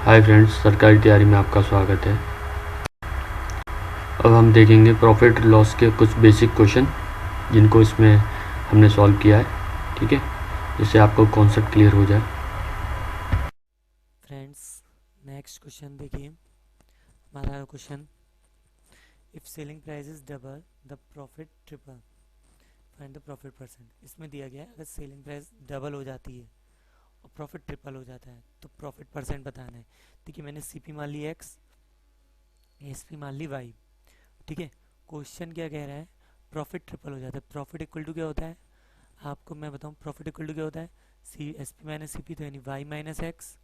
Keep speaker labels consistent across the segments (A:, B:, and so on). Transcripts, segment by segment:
A: Hi friends, सरकारी तैयारी में आपका स्वागत है। अब हम देखेंगे प्रॉफिट लॉस के कुछ बेसिक क्वेश्चन जिनको इसमें हमने सॉल्व किया है, ठीक है, जिससे आपको कॉन्सेप्ट क्लियर हो जाए।
B: फ्रेंड्स, नेक्स्ट क्वेश्चन देखिए। हमारा question, if selling price is double the profit triple, find the profit percent. इसमें दिया गया है अगर सेलिंग प्राइस डबल हो जाती है और प्रॉफिट ट्रिपल हो जाता है तो प्रॉफिट परसेंट बताना है। देखिए, मैंने सीपी मान ली एक्स, एसपी मान ली वाई, ठीक है। क्वेश्चन क्या कह रहा है, प्रॉफिट ट्रिपल हो जाता है। प्रॉफिट इक्वल टू क्या होता है, आपको मैं बताऊं। प्रॉफिट इक्वल टू क्या होता है, C S P minus C P, तो यानी Y minus X,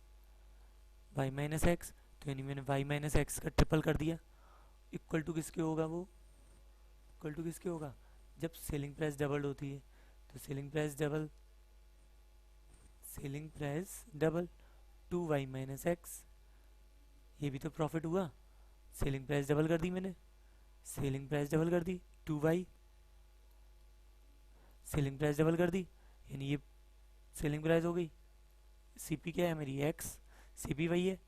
B: Y minus X, तो यानी मैंने वाई माइनस एक्स का ट्रिपल कर दिया। इक्वल टू किसके होगा, वो इक्वल टू किसके होगा, जब सेलिंग प्राइस डबल होती है। तो selling price double two Y minus X, ये भी तो प्रॉफिट हुआ। सेलिंग प्राइस डबल कर दी मैंने, सेलिंग प्राइस डबल कर दी, two Y, selling price double कर दी, यानी ये सेलिंग प्राइस हो गई। सीपी क्या है मेरी, एक्स, सीपी वही है,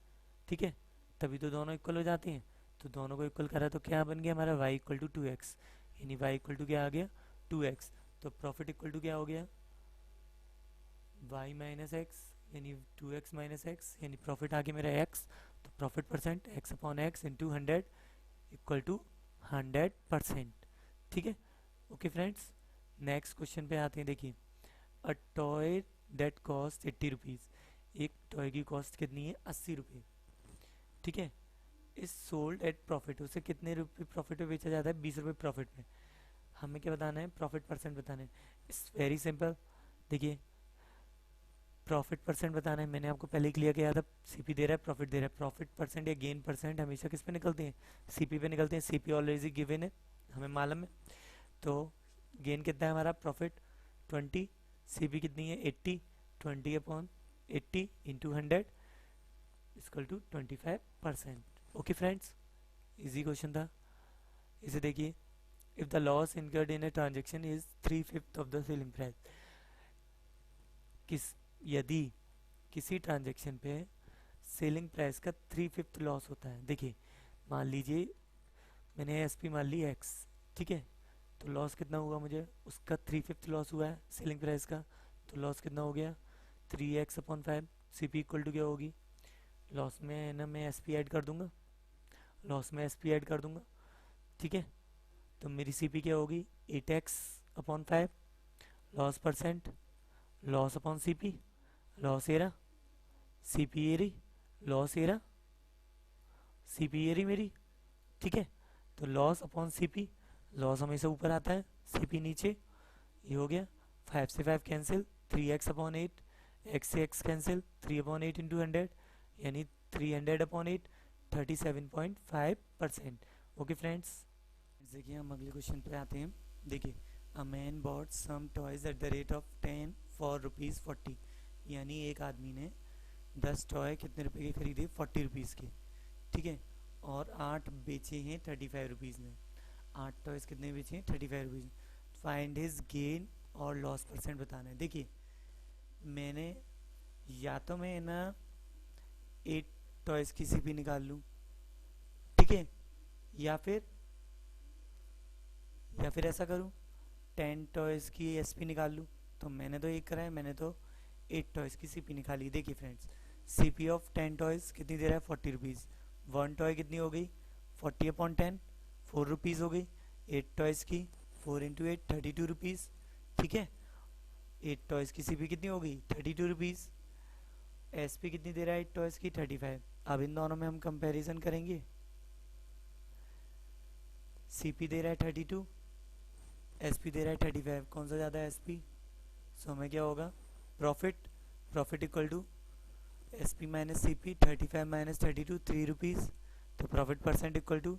B: ठीक है। तभी तो दोनों इक्वल हो जाते हैं। तो दोनों को इक्वल करा तो क्या बन गया हमारा, y equal to two X, यानी y इक्वल टू क्या आ गया, टू एक्स। तो प्रॉफिट इक्वल टू क्या हो गया, y माइनस एक्स, यानी टू एक्स माइनस एक्स, यानी प्रॉफिट आ गया मेरा x। तो profit percent x upon X into 100 equal to 100%, ठीक है। ओके फ्रेंड्स, नेक्स्ट क्वेश्चन पे आते हैं। देखिए, a toy that cost 80 rupees, एक टॉय की कॉस्ट कितनी है, 80 रुपये, ठीक है। इस सोल्ड एट प्रॉफिट, उसे कितने रुपये प्रॉफिट में बेचा जाता है, 20 रुपये प्रॉफिट में। हमें क्या बताना है, प्रॉफिट परसेंट बताना है। It's very simple. देखिए, प्रॉफिट परसेंट बताना है, मैंने आपको पहले ही क्लियर किया था। सीपी दे रहा है, प्रॉफिट दे रहा है। प्रॉफिट परसेंट या गेन परसेंट हमेशा किस पे निकलते हैं, सीपी पे निकलते हैं। सीपी ऑलरेडी गिवन है, हमें मालूम है। तो गेन कितना है हमारा, प्रॉफिट 20, सीपी कितनी है 80, 20 upon 80 into 100 equal to 25%। Okay friends, easy question था। इसे देखिए, if the loss incurred in a transaction is 3/5 of the selling price, किस यदि किसी ट्रांजेक्शन पे सेलिंग प्राइस का 3/5 लॉस होता है। देखिए, मान लीजिए मैंने एसपी मान ली एक्स, ठीक है। तो लॉस कितना हुआ मुझे, उसका 3/5 लॉस हुआ है सेलिंग प्राइस का। तो लॉस कितना हो गया, 3x/5। C P equal to क्या होगी, लॉस में है ना, मैं एस पी ऐड कर दूंगा, लॉस में एस पी ऐड कर दूंगा, ठीक है। तो मेरी सी पी क्या होगी, 8x/5, loss percent, loss upon C P, loss एरा, सी पी एरी, लॉस एरा, सी पी एरी मेरी, ठीक है। तो loss upon C P, loss हमेशा ऊपर आता है, सी पी नीचे, ये हो गया। 5 से 5 कैंसिल, 3x/8, एक्स से एक्स कैंसिल, 3/8 इंटू 100, यानी 300/8, 37.5%। ओके फ्रेंड्स, देखिए हम अगले क्वेश्चन पे आते हैं। देखिए, a man bought some toys at the rate of 10 for ₹40, यानी एक आदमी ने 10 टॉय कितने रुपए के खरीदे, 40 रुपीज़ के, ठीक है। और 8 बेचे हैं 35 रुपीज़ में। 8 टॉयज कितने बेचे हैं, 35 रुपीज़। फाइंड हिज गेन और लॉस परसेंट बताना है। देखिए, मैंने या तो मैं ना 8 टॉयज की सीपी निकाल लूँ, ठीक है, या फिर ऐसा करूँ, 10 टॉयज की एसपी निकाल लूँ। तो मैंने तो एक करा है, मैंने तो 8 टॉयज की सीपी निकाली। देखिए फ्रेंड्स, सीपी ऑफ 10 टॉयज कितनी दे रहा है, 40 रुपीज़। 1 टॉय कितनी हो गई, 40/10, 4 रुपीज़ हो गई। 8 टॉयज की 4 × 8, 32 रुपीज़, ठीक है। 8 टॉयज की सीपी कितनी हो गई, 32 रुपीज़। एसपी कितनी दे रहा है 8 टॉयज की, 35। अब इन दोनों में हम कंपैरिजन करेंगे। सीपी दे रहा है 32, एसपी दे रहा है 35, कौन सा ज़्यादा है, एसपी। सो हमें क्या होगा, profit, profit equal to S P minus C P, 35 minus 32, 3 rupees. तो प्रॉफिट परसेंट इक्वल टू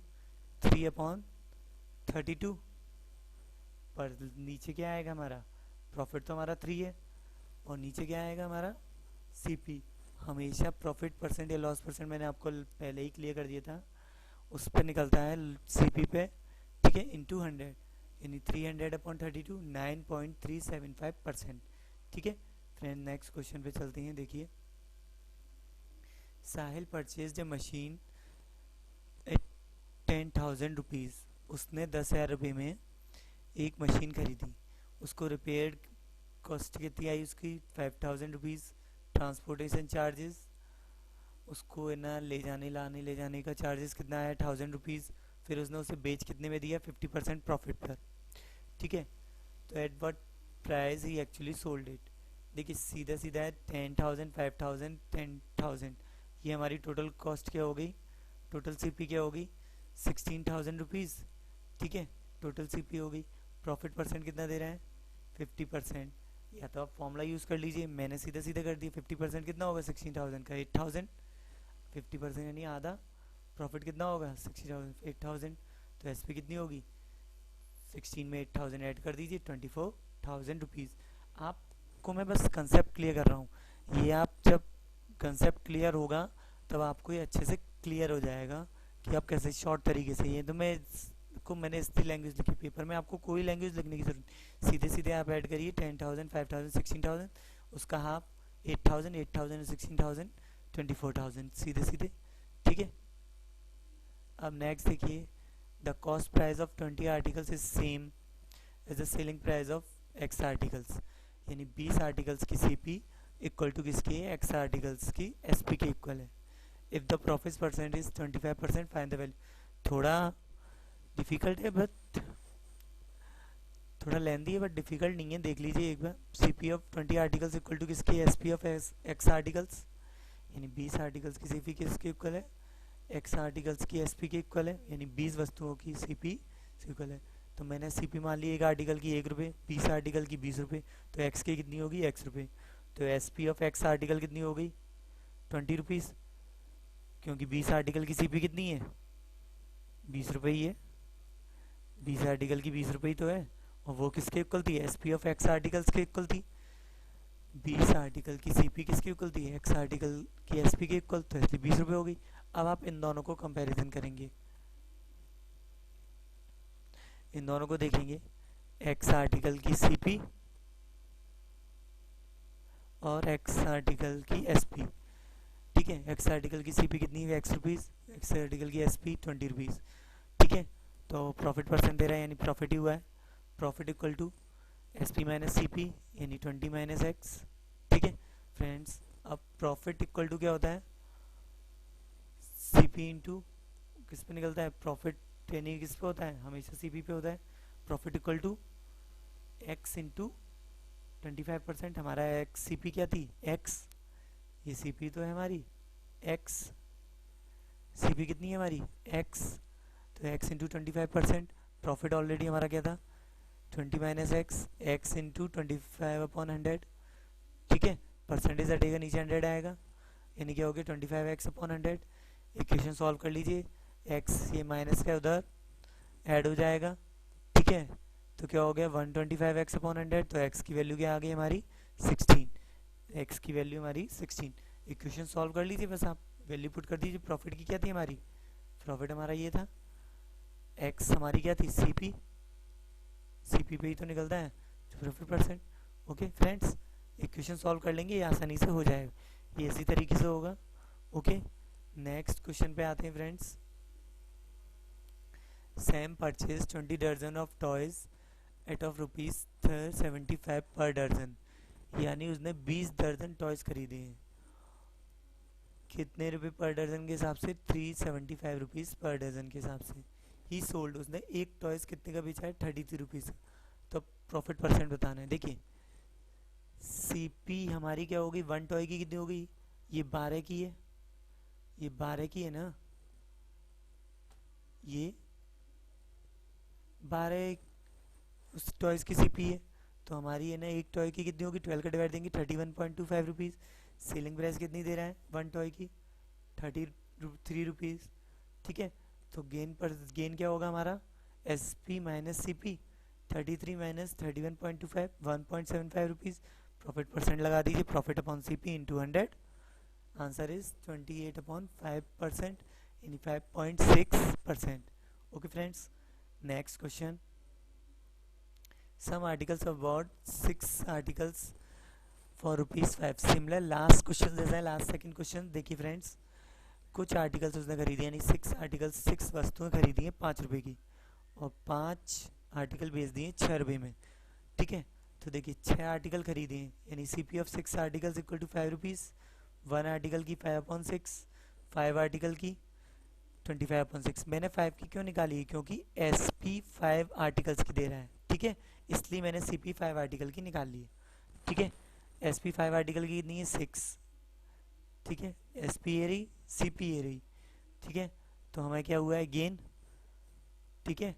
B: 3/32। पर नीचे क्या आएगा हमारा, प्रॉफिट तो हमारा 3 है, और नीचे क्या आएगा हमारा, सी पी। हमेशा प्रॉफिट परसेंट या लॉस परसेंट मैंने आपको पहले ही क्लियर कर दिया था, उस पर निकलता है सी पी पे, ठीक है, इंटू 100, यानी 300/32, 9.375%, ठीक है फ्रेंड। नेक्स्ट क्वेश्चन पे चलते हैं। देखिए, Sahil purchase a machine at 10,000 rupees. उसने 10,000 रुपये में एक मशीन खरीदी। उसको रिपेयर कॉस्ट कितनी आई उसकी 5,000 रुपीज़। ट्रांसपोर्टेशन चार्जेस, उसको है ना ले जाने का चार्जेस कितना आया 1,000 रुपीज़। फिर उसने उसे बेच कितने में दिया 50% प्रॉफिट पर। ठीक है, तो at what price he actually sold it. देखिए सीधा सीधा है 10,000 5,000 10,000, ये हमारी टोटल कॉस्ट क्या हो गई, टोटल सीपी क्या होगी 16,000 रुपीज़। ठीक है, टोटल सीपी हो गई। प्रॉफिट परसेंट कितना दे रहा है 50%। या तो आप फॉर्मूला यूज़ कर लीजिए, मैंने सीधा सीधा कर दिया। 50% कितना होगा 16,000 का 8,000, 50% यानी आधा। प्रॉफिट कितना होगा 60,000 8,000, तो एस पी कितनी होगी 16 में 8,000 ऐड कर दीजिए 24,000 रुपीज़। आपको मैं बस कंसेप्ट क्लियर कर रहा हूँ, ये आप जब कंसेप्ट क्लियर होगा तब आपको ये अच्छे से क्लियर हो जाएगा कि आप कैसे शॉर्ट तरीके से। ये तो मैंने इसी लैंग्वेज लिखी पेपर में, आपको कोई लैंग्वेज लिखने की जरूरत नहीं, सीधे सीधे आप ऐड करिए 10,000 5,000 16,000, उसका हाफ 8,000 8,000 16,000 24,000, सीधे सीधे। ठीक है, अब नेक्स्ट देखिए, the cost price of 20 articles is same as the selling price of X articles. यानी 20 आर्टिकल्स की सीपी इक्वल टू किसकी है एक्स आर्टिकल्स की एसपी के इक्वल है। If the profit percent is 25% find the value. थोड़ा difficult है but थोड़ा लेंदी है, बट डिफिकल्ट नहीं है, देख लीजिए एक बार। CP of 20 articles equal to किसकी एसपी ऑफ एक्स आर्टिकल्स, यानी 20 आर्टिकल्स की सीपी किसके इक्वल है एक्स आर्टिकल्स की एसपी के इक्वल है, यानी 20 वस्तुओं की सीपी इक्वल है। तो मैंने सीपी मान ली एक आर्टिकल की 1 रुपये, 20 आर्टिकल की 20 रुपये, तो एक्स की कितनी होगी एक्स रुपये। तो एसपी ऑफ एक्स आर्टिकल कितनी हो गई 20 रुपीज़, क्योंकि 20 आर्टिकल की सीपी कितनी है 20 रुपये ही है, 20 आर्टिकल की 20 रुपये ही तो है, और वो किसके इक्वल थी एसपी ऑफ एक्स आर्टिकल्स के इक्वल थी। 20 आर्टिकल की सीपी किसके इक्वल थी एक्स आर्टिकल की एसपी के इक्वल, तो इसलिए 20 रुपये हो गई। अब आप इन दोनों को कंपैरिजन करेंगे, इन दोनों को देखेंगे, एक्स आर्टिकल की सीपी और एक्स आर्टिकल की एसपी। ठीक है, एक्स आर्टिकल की सीपी कितनी है एक्स रुपीज़, एक्स आर्टिकल की एसपी 20 रुपीज़। ठीक है, तो प्रॉफिट परसेंट दे रहा है यानी प्रॉफिट ही हुआ है। Profit equal to SP minus CP यानी 20 माइनस एक्स। ठीक है फ्रेंड्स, अब प्रॉफिट इक्वल टू क्या होता है सीपी इंटू किस पे निकलता है प्रॉफिट, यानी किस पे होता है हमेशा सीपी पे होता है। Profit equal to X into 25%। हमारा एक्स सीपी क्या थी एक्स, ये सीपी तो है हमारी एक्स, सीपी कितनी है हमारी एक्स, तो एक्स इंटू 25%। प्रॉफिट ऑलरेडी हमारा क्या था 20 माइनस एक्स, एक्स इंटू 25/100। ठीक है, परसेंटेज हटेगा नीचे 100 आएगा, यानी क्या हो गया 25x/100। इक्वेशन सॉल्व कर लीजिए, एक्स ये माइनस का उधर ऐड हो जाएगा। ठीक है, तो क्या हो गया 125x/100, तो एक्स की वैल्यू क्या आ गई हमारी 16, एक्स की वैल्यू हमारी 16। इक्वेशन सॉल्व कर लीजिए, बस आप वैल्यू पुट कर दीजिए। प्रॉफिट की क्या थी हमारी, प्रॉफिट हमारा ये था, एक्स हमारी क्या थी सीपी, सीपी पे ही तो निकलता है profit percent. Okay friends, equation solve कर लेंगे, ये आसानी से हो जाएगा, ये इसी तरीके से होगा। ओके, नेक्स्ट क्वेश्चन पे आते हैं फ्रेंड्स। सैम परचेज 20 दर्जन ऑफ टॉयज एट ऑफ ₹75 पर दर्जन, यानी उसने 20 दर्जन टॉयज खरीदे हैं। कितने रुपए पर दर्जन के हिसाब से 375 रुपीज़ पर दर्जन के हिसाब से ही सोल्ड। उसने एक टॉयज कितने का बेचा है 33 रुपीज़। तो प्रॉफिट परसेंट बताना है। देखिए सीपी हमारी क्या होगी, 1 टॉय की कितनी होगी, ये 12 की है, ये 12 की है ना, ये 12 उस टॉयज की सीपी है, तो हमारी है ना एक टॉय की कितनी होगी 12 का डिवाइड देंगे 31.25 रुपीज़। सेलिंग प्राइस कितनी दे रहा है 1 टॉय की 33 रुपीज़। ठीक है, तो गेन क्या होगा हमारा S P minus C P, 33 minus 31.25 1.75 rupees. Profit percent लगा दीजिए, profit upon C P into 100, answer is 28/5% यानी 5.6%। Okay friends, next question. Some articles of about 6 articles for ₹5। Similar last question जैसा है, लास्ट सेकंड क्वेश्चन। देखिए friends, कुछ articles उसने खरीदी, यानी 6 आर्टिकल्स, 6 वस्तुएं खरीदी हैं 5 रुपये की, और 5 आर्टिकल बेच दिए 6 रुपये में। ठीक है, तो देखिए 6 आर्टिकल खरीदे हैं, यानी CP of 6 articles equal to 5 rupees. 1 article की 5/6, 5 आर्टिकल की 25/6। मैंने 5 की क्यों निकाली है, क्योंकि SP 5 आर्टिकल्स की दे रहा है। ठीक है, इसलिए मैंने CP 5 आर्टिकल की निकाल ली है। ठीक है, SP 5 आर्टिकल की कितनी है 6। ठीक है, SP ये रही, CP ये रही। ठीक है, तो हमें क्या हुआ है गेन। ठीक है,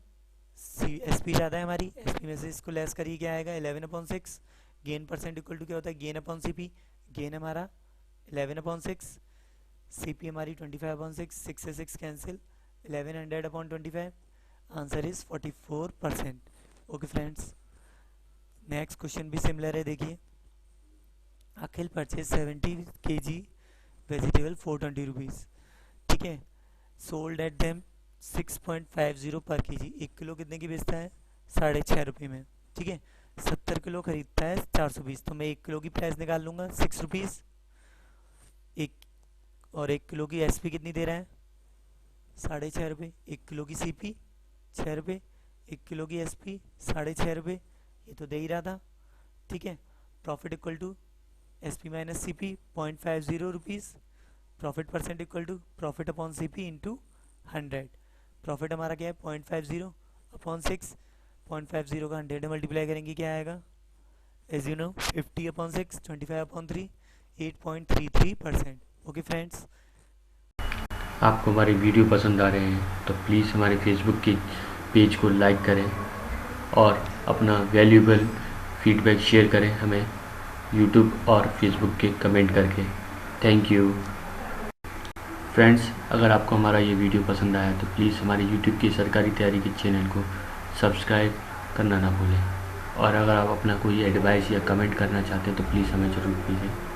B: SP ज़्यादा है हमारी, SP में से इसको लेस करिए, क्या आएगा 11/6। गेन परसेंट इक्वल टू क्या होता है, गेन अपॉन CP। गेन हमारा 11/6, CP हमारी 25/6, 6 से 6 cancel, 1100/25। Answer is 44%। Okay friends, next question भी सिमिलर है। देखिए, अखिल परचेज 70 kg वेजिटेबल 420 रुपीज़। ठीक है, सोल्ड एट देम 6.50 पर kg। 1 किलो कितने की बेचता है, 6.5 रुपये में। ठीक है, 70 किलो खरीदता है 420, तो मैं 1 किलो की प्राइस निकाल लूँगा 6 रुपीज़। और 1 किलो की SP कितनी दे रहा है, 6.5 रुपये। 1 किलो की CP 6 रुपये, 1 किलो की SP 6.5 रुपये, ये तो दे ही रहा था। ठीक है, profit equal to SP minus CP 0.50 rupees. Profit percent equal to profit upon CP into 100। Profit हमारा क्या है 0.50 अपॉन 6, 0.50 का 100 मल्टीप्लाई करेंगे, क्या आएगा as you know 50/6, 25/3, 8.33%। Okay friends,
A: आपको हमारे वीडियो पसंद आ रहे हैं तो प्लीज़ हमारे फेसबुक की पेज को लाइक करें और अपना वैल्यूएबल फीडबैक शेयर करें हमें यूट्यूब और फेसबुक के कमेंट करके। Thank you friends. अगर आपको हमारा ये वीडियो पसंद आया तो प्लीज़ हमारे यूट्यूब की सरकारी तैयारी के चैनल को सब्सक्राइब करना ना भूलें, और अगर आप अपना कोई एडवाइस या कमेंट करना चाहते हैं तो प्लीज़ हमें ज़रूर भेजें।